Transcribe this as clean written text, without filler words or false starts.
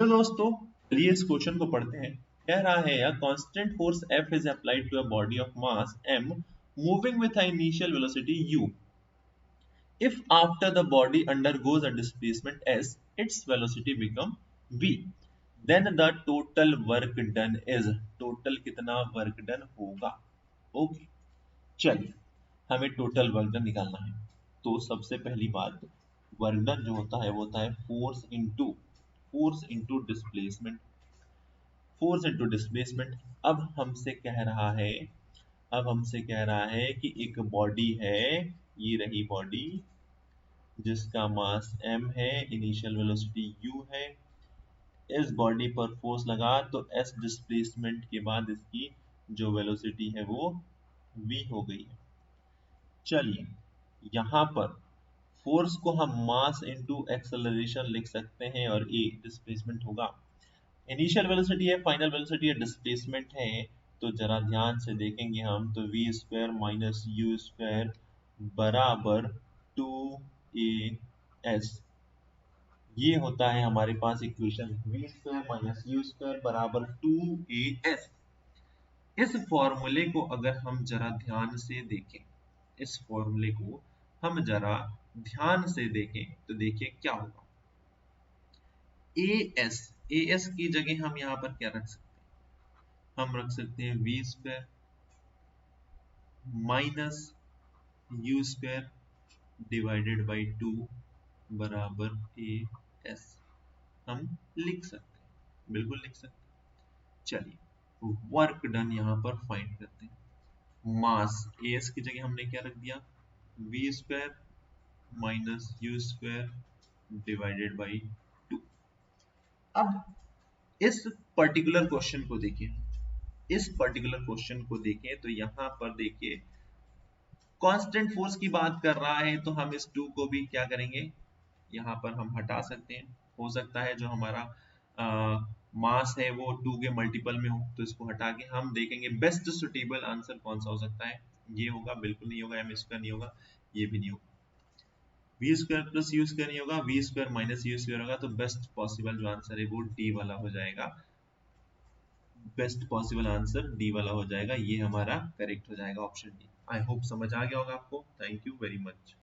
Hello दोस्तों, चलिए इस क्वेश्चन को पढ़ते हैं। कह रहा है a constant force F is applied to a body of mass m moving with an initial velocity u. If after the body undergoes a displacement s, its velocity become v. Then the total work done is total कितना work done होगा। Okay, चलिए हमें total work done निकालना है। तो सबसे पहली बात, वर्क डन जो होता है वो होता है force into displacement. Force into displacement. अब हमसे कह रहा है कि एक बॉडी है, ये रही बॉडी जिसका मास m है, इनिशियल वेलोसिटी u है। इस बॉडी पर फोर्स लगा तो s डिस्प्लेसमेंट के बाद इसकी जो वेलोसिटी है वो v हो गई है। चलिए यहाँ पर फोर्स को हम मास इनटू एक्सेलरेशन लिख सकते हैं और a डिस्प्लेसमेंट होगा। इनिशियल वेलोसिटी है, फाइनल वेलोसिटी है, डिस्प्लेसमेंट है। तो जरा ध्यान से देखेंगे हम तो v square minus you square बराबर 2as, ये होता है हमारे पास equation v square minus you square बराबर 2as। इस फॉर्मूले को अगर हम जरा ध्यान से देखें, इस फॉर्मूले को हम जरा ध्यान से देखें तो देखिए क्या होगा। एस की जगह हम यहाँ पर क्या रख सकते हैं, हम रख सकते हैं V square minus you square divided by 2 बराबर ए एस। हम लिख सकते हैं, बिल्कुल लिख सकते हैं। चलिए वर्क डन यहाँ पर फाइंड करते हैं। मास एस की जगह हमने क्या रख दिया, V square minus you square divided by 2। अब इस पर्टिकुलर क्वेश्चन को देखिए, तो यहां पर देखिए कांस्टेंट फोर्स की बात कर रहा है, तो हम इस 2 को भी क्या करेंगे, यहां पर हम हटा सकते हैं। हो सकता है जो हमारा मास है वो 2 के मल्टीपल में हो, तो इसको हटा के हम देखेंगे बेस्ट सुटेबल आंसर कौन सा हो सकता है। ये होगा, बिल्कुल नहीं होगा, एम स्क्वायर नहीं होगा, ये भी नहीं होगा, V square plus U square नहीं होगा, V square minus you square होगा। तो बेस्ट पॉसिबल जो आंसर है वो डी वाला हो जाएगा। बेस्ट पॉसिबल आंसर डी वाला हो जाएगा, ये हमारा करेक्ट हो जाएगा, ऑप्शन डी। आई होप समझ आ गया होगा आपको। Thank you very much.